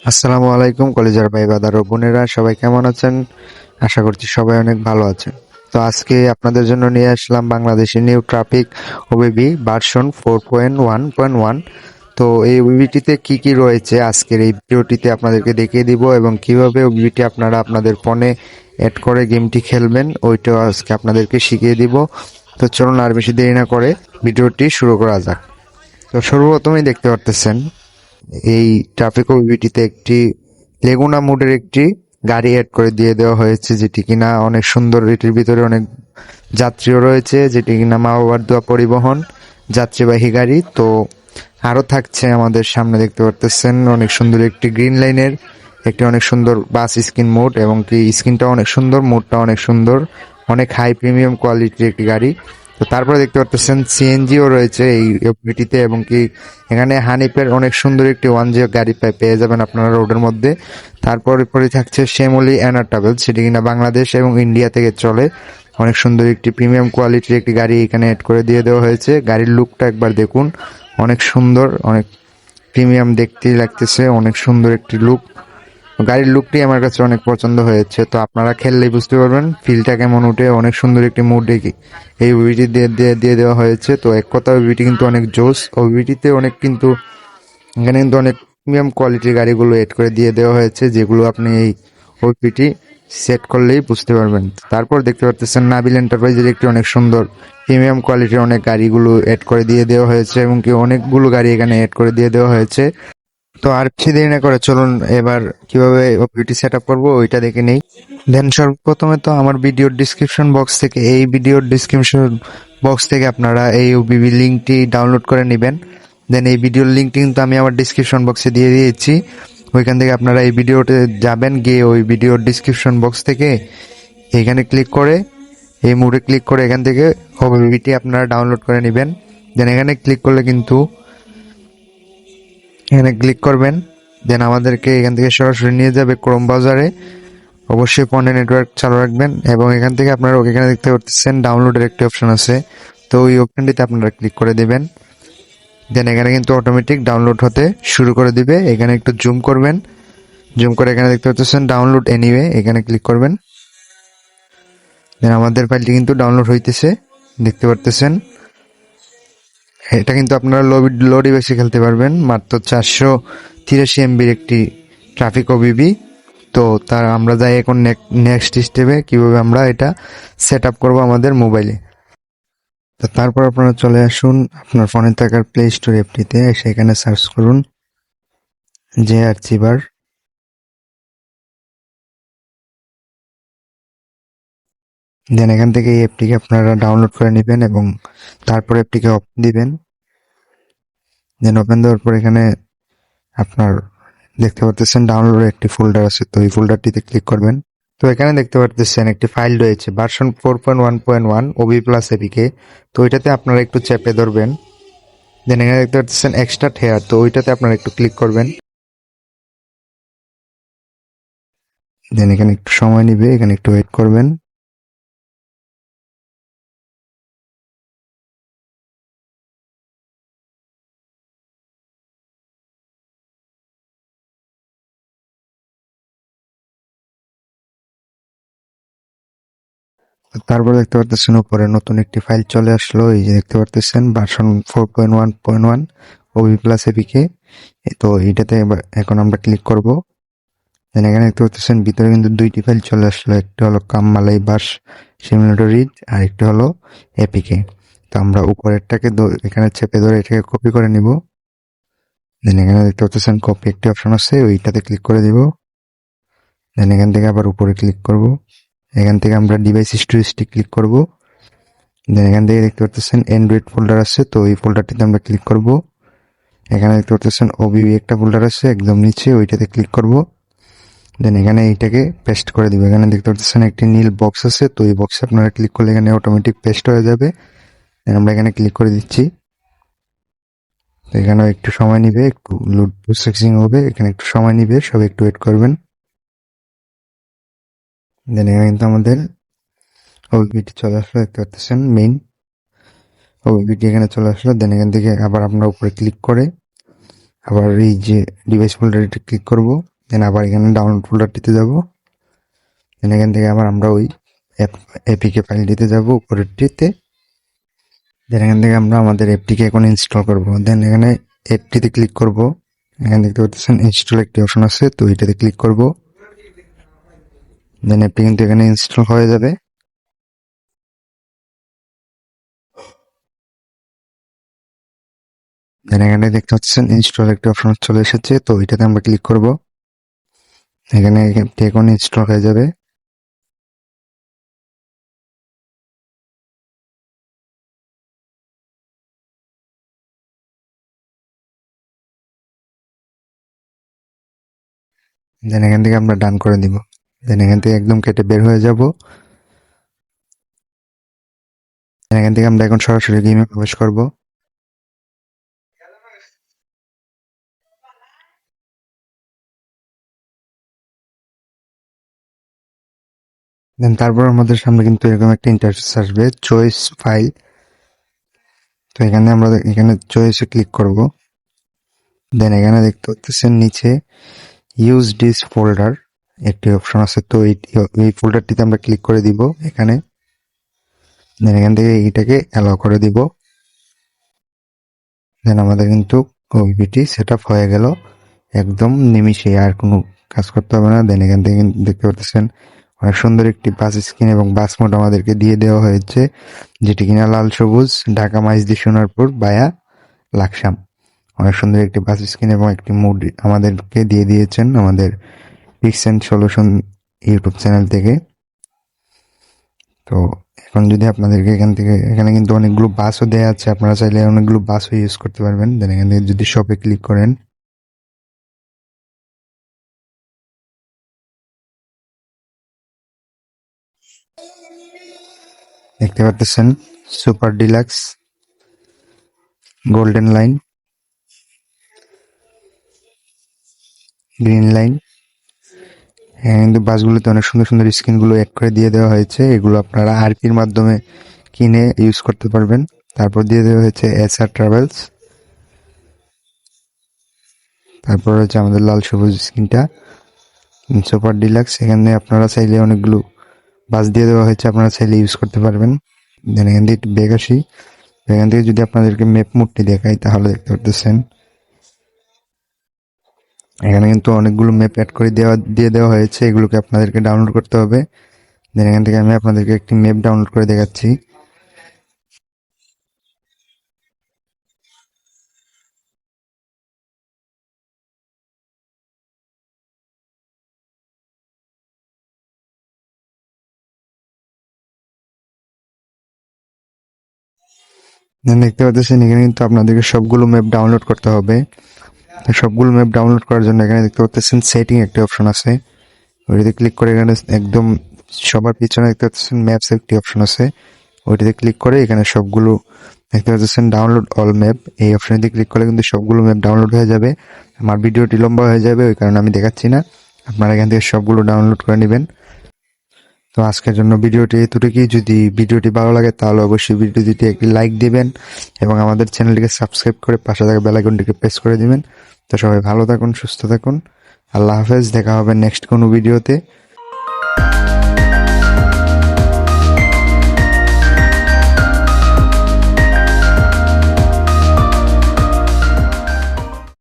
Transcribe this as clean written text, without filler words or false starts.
আসসালামু আলাইকুম কলেজের ভাই বাদার ও বোনেরা, সবাই কেমন আছেন? আশা করছি সবাই অনেক ভালো আছেন। তো আজকে আপনাদের জন্য নিয়ে আসলাম Bangladeshi new traffic OBB version 4.1.1। তো এই ওবিবিটিতে কি কি রয়েছে আজকের এই ভিডিওটিতে আপনাদেরকে দেখিয়ে দিব, এবং কিভাবে ওবিবিটি আপনারা আপনাদের ফোনে অ্যাড করে গেমটি খেলবেন ওইটাও আজকে আপনাদেরকে শিখিয়ে দিব। তো চলুন আর বেশি দেরি না করে ভিডিওটি শুরু করা যাক। তো সর্বপ্রথমেই দেখতে পারতেছেন এই ট্রাফিক ওবিটিতে একটি লেগুনা মোডের একটি গাড়ি অ্যাড করে দিয়ে দেওয়া হয়েছে, যেটি কিনা অনেক সুন্দর। এটির ভিতরে অনেক যাত্রীও রয়েছে, যেটি কিনা মা বাবার দোয়া পরিবহন যাত্রীবাহী গাড়ি। তো আরও থাকছে আমাদের সামনে দেখতে পারতেছেন অনেক সুন্দর একটি গ্রিন লাইনের একটি অনেক সুন্দর বাস স্ক্রিন মোড, এবং কি স্ক্রিনটা অনেক সুন্দর, মোডটা অনেক সুন্দর, অনেক হাই প্রিমিয়াম কোয়ালিটির একটি গাড়ি। তো তারপরে দেখতে পাচ্ছেন সিএনজিও রয়েছে এই এফবিটিতে, এবং কি এখানে হানিফের অনেক সুন্দর একটি 1G গাড়ি পেয়ে যাবেন আপনারা রোডের মধ্যে। তারপরে পরে থাকছে শ্যামলী অ্যানার ট্রাভেলস, সেটি কিনা বাংলাদেশ এবং ইন্ডিয়া থেকে চলে। অনেক সুন্দর একটি প্রিমিয়াম কোয়ালিটির একটি গাড়ি এখানে অ্যাড করে দিয়ে দেওয়া হয়েছে। গাড়ির লুকটা একবার দেখুন, অনেক সুন্দর, অনেক প্রিমিয়াম দেখতেই লাগতেছে, অনেক সুন্দর একটি লুক। গাড়ির লুকটি আমার কাছে অনেক পছন্দ হয়েছে। তো আপনারা খেললেই বুঝতে পারবেন ফিলটা কেমন উঠে। অনেক সুন্দর একটি মুড এই ওবিটি দিয়ে দেওয়া হয়েছে। তো এক কথা ওবিটি কিন্তু অনেক জোস। ওবিটিতে অনেক কিন্তু এখানে কিন্তু অনেক প্রিমিয়াম কোয়ালিটির গাড়িগুলো এড করে দিয়ে দেওয়া হয়েছে, যেগুলো আপনি এই ওবিটি সেট করলেই বুঝতে পারবেন। তারপর দেখতে পাচ্ছেন নাবিল এন্টারপ্রাইজের একটি অনেক সুন্দর প্রিমিয়াম কোয়ালিটির অনেক গাড়িগুলো এড করে দিয়ে দেওয়া হয়েছে, এবং কি অনেকগুলো গাড়ি এখানে এড করে দিয়ে দেওয়া হয়েছে। তো আর বেশি দেরি না করে চলুন এবার কিভাবে ওপিটি সেট আপ করবো ওইটা দেখে নেই। দেন সর্বপ্রথমে তো আমার ভিডিওর ডিসক্রিপশন বক্স থেকে আপনারা এই ওবিবি লিঙ্কটি ডাউনলোড করে নেবেন। দেন এই ভিডিওর লিঙ্কটি কিন্তু আমি আমার ডিসক্রিপশন বক্সে দিয়ে দিয়েছি। ওইখান থেকে আপনারা এই ভিডিওতে যাবেন, গিয়ে ওই ভিডিওর ডিসক্রিপশন বক্স থেকে এখানে ক্লিক করে এই মোডে ক্লিক করে এখান থেকে ওবিবিটি আপনারা ডাউনলোড করে নেবেন। দেন এখানে ক্লিক করলে কিন্তু এখানে ক্লিক করবেন, দেন আমাদেরকে এখান থেকে সরাসরি নিয়ে যাবে ক্রোম ব্রাউজারে। অবশ্যই ফোনে নেটওয়ার্ক চালু রাখবেন, এবং এখান থেকে আপনারা এখানে দেখতে পাচ্ছেন ডাউনলোডের একটি অপশন আছে। তো ওই অপশনটিতে আপনারা ক্লিক করে দিবেন। দেন এখানে কিন্তু অটোমেটিক ডাউনলোড হতে শুরু করে দিবে। এখানে একটু জুম করবেন, জুম করে এখানে দেখতে পাচ্ছেন ডাউনলোড এনিওয়ে, এখানে ক্লিক করবেন। দেন আমাদের ফাইলটি কিন্তু ডাউনলোড হইতেছে, দেখতে পারতেছেন। এটা কিন্তু আপনারা লো ডিভাইসে খেলতে পারবেন। মাত্র 483 MBর একটি ট্রাফিক ওবিবি। তো তার আমরা যাই এখন নেক্সট স্টেপে কিভাবে আমরা এটা সেট আপ করবো আমাদের মোবাইলে। তো তারপর আপনারা চলে আসুন আপনার ফোনে থাকার প্লে স্টোর অ্যাপটিতে, সেখানে সার্চ করুন জে আর্চিভার। দেন এখান থেকে এই অ্যাপটিকে আপনারা ডাউনলোড করে নেবেন, এবং তারপর অ্যাপটিকে ওপেন দিবেন। দেন ওপেন দেওয়ার পর এখানে আপনার দেখতে পাচ্ছেন ডাউনলোডের একটি ফোল্ডার আছে, তো এই ফোল্ডারটিতে ক্লিক করবেন। তো এখানে দেখতে পাচ্ছেন একটি ফাইল রয়েছে ভার্সন 4.1.1 ওবি প্লাস এপিকে। তো ওইটাতে আপনারা একটু চেপে ধরবেন। দেন এখানে দেখতে পাচ্ছেন এক্সট্রা হেয়ার, তো ওইটাতে আপনারা একটু ক্লিক করবেন। দেন এখানে একটু সময় নিবে, এখানে একটু ওয়েট করবেন। তারপর দেখতে পাচ্ছেন উপরে নতুন একটি ফাইল চলে আসলো, এই যে দেখতে পাচ্ছেন ভার্সন 4.1.1 ওবি প্লাস এপিকে। তো এইটাতে এখন আমরা ক্লিক করব। দেন এখানে দেখতে পাচ্ছেন ভিতরে কিন্তু দুইটি ফাইল চলে আসলো, একটি হলো কামমালাই বাস সিমুলেটর রিজ, আর একটি হলো এপিকে। তো আমরা উপরেরটাকে এখানে চেপে ধরে এটাকে কপি করে নিব। দেন এখানে দেখতে পাচ্ছেন কপি একটি অপশন আছে, ওইটাতে ক্লিক করে দিব। দেন এখান থেকে আবার উপরে ক্লিক করব। এখান থেকে আমরা ডিভাইস স্টোরেজটি ক্লিক করব। দেন এখান থেকে দেখতে পাচ্ছেন অ্যান্ড্রয়েড ফোল্ডার আছে, তো এই ফোল্ডারটিতে আমরা ক্লিক করব। এখানে দেখতে পাচ্ছেন ওবিবি একটা ফোল্ডার আছে একদম নিচে, ওইটাতে ক্লিক করব। দেন এখানে এইটাকে পেস্ট করে দিব। এখানে দেখতে পাচ্ছেন একটি নীল বক্স আছে, তো এই বক্সে আপনারা ক্লিক করলে এখানে অটোমেটিক পেস্ট হয়ে যাবে। আমরা এখানে ক্লিক করে দিচ্ছি। তো এখানেও একটু সময় নিবে, একটু লোড প্রসেসিং হবে, এখানে একটু সময় নিবে, সব একটু ওয়েট করবেন। দেন এখানে কিন্তু আমাদের ওবিবিটি চলে আসলো, দেখতে পাচ্ছেন মেইন ওবিবিটি এখানে চলে আসলো। দেন এখান থেকে আবার আমরা উপরে ক্লিক করে আবার এই যে ডিভাইস ফোল্ডারটি ক্লিক করব। দেন আবার এখানে ডাউনলোড ফোল্ডারটিতে যাব। দেন এখান থেকে আবার আমরা ওই এপিকে ফাইলটিতে যাব উপরেরটিতে। দেন এখান থেকে আমরা আমাদের অ্যাপটিকে এখন ইনস্টল করব। দেন এখানে অ্যাপটিতে ক্লিক করব। এখানে দেখতে পাচ্ছেন ইনস্টল একটি অপশন আছে, তো এটাতে ক্লিক করব। দেন অ্যাপটি কিন্তু এখানে ইনস্টল হয়ে যাবে। দেন এখানে দেখতে পাচ্ছেন ইনস্টল একটি অপশন চলে এসেছে, তো এটাতে আমরা ক্লিক করব। এখানে অ্যাপটি এখন ইনস্টল হয়ে যাবে। দেন এখান থেকে আমরা ডান করে দিব। দেন এখান থেকে একদম কেটে বের হয়ে যাব। এখান থেকে আমরা এখন সরাসরি গেমে প্রবেশ করব। দেন তারপর আমাদের সামনে কিন্তু এরকম একটা ইন্টারফেস আসবে, চয়েস ফাইল। তো এখানে আমরা এখানে চয়েসে ক্লিক করব। দেন এখানে দেখতে পাচ্ছেন নিচে ইউজ দিস ফোল্ডার একটি অপশন আছে, তো এই ফোল্ডারটিতে আমরা ক্লিক করে দিব এখানে। দেন এখান থেকে এইটাকে অ্যালাউ করে দিব। দেন আমাদের কিন্তু ওবিপিটি সেট আপ হয়ে গেল একদম নিমিষে, আর কোনো কাজ করতে হবে না। দেন এখান থেকে দেখতে পাচ্ছেন অনেক সুন্দর একটি বাস স্ক্রিন এবং বাস মোড আমাদেরকে দিয়ে দেওয়া হয়েছে, যেটি কিনা লাল সবুজ ঢাকা মাইজদি সোনারপুর বায়া লাকসাম। অনেক সুন্দর একটি বাস স্ক্রিন এবং একটি মুড আমাদেরকে দিয়ে দিয়েছেন আমাদের pix and solution YouTube channel থেকে। তো এখন যদি আপনাদেরকে এখানে কিন্তু অনেকগুলো বাসও দেওয়া আছে, আপনারা চাইলে অনেকগুলো বাসও ইউজ করতে পারবেন। দেন এখান থেকে যদি শপে ক্লিক করেন, দেখতে পাচ্ছেন super deluxe, golden line, green line. হ্যাঁ, কিন্তু বাসগুলোতে অনেক সুন্দর সুন্দর স্ক্রিনগুলো অ্যাড করে দিয়ে দেওয়া হয়েছে। এগুলো আপনারা আরপির মাধ্যমে কিনে ইউজ করতে পারবেন। তারপর দিয়ে দেওয়া হয়েছে এসআর ট্রাভেলস। তারপর হচ্ছে আমাদের লাল সবুজ স্ক্রিনটা সুপার ডিলাক্স। এখানে আপনারা চাইলে অনেকগুলো বাস দিয়ে দেওয়া হয়েছে, আপনারা চাইলে ইউজ করতে পারবেন। দেন এখান থেকে একটু ব্যাক আসি। এখান থেকে যদি আপনাদেরকে ম্যাপ মোডটি দেখাই, তাহলে দেখতে পারতেছেন এখানে কিন্তু অনেকগুলো ম্যাপ অ্যাড করে দিয়ে দেওয়া হয়েছে, এগুলোকে আপনাদেরকে ডাউনলোড করতে হবে। দেন এখান থেকে আমি আপনাদেরকে একটি ম্যাপ ডাউনলোড করে দেখাচ্ছি। দেন দেখতে পাচ্ছেন এখানে কিন্তু আপনাদেরকে সবগুলো ম্যাপ ডাউনলোড করতে হবে। সবগুলো ম্যাপ ডাউনলোড করার জন্য এখানে দেখতে পাচ্ছেন সেটিং একটি অপশন আছে, ওইটাতে ক্লিক করে এখানে একদম সবার পিছনে দেখতে পাচ্ছেন ম্যাপস একটি অপশন আছে, ওইটাতে ক্লিক করে এখানে সবগুলো দেখতে পাচ্ছেন ডাউনলোড অল ম্যাপ, এই অপশনে ক্লিক করলে কিন্তু সবগুলো ম্যাপ ডাউনলোড হয়ে যাবে। আমার ভিডিওটি লম্বা হয়ে যাবে, ওই কারণে আমি দেখাচ্ছি না, আপনারা এখান থেকে সবগুলো ডাউনলোড করে নেবেন। তো আজকের জন্য ভিডিওটি এতটুকুই। যদি ভিডিওটি ভালো লাগে তাহলে অবশ্যই ভিডিওটিতে একটি লাইক দিবেন এবং আমাদের চ্যানেলটিকে সাবস্ক্রাইব করে পাশে থাকা বেল আইকনটিকে প্রেস করে দিবেন। তো সবাই ভালো থাকুন, সুস্থ থাকুন, আল্লাহ হাফেজ। দেখা হবে নেক্সট কোনো ভিডিওতে।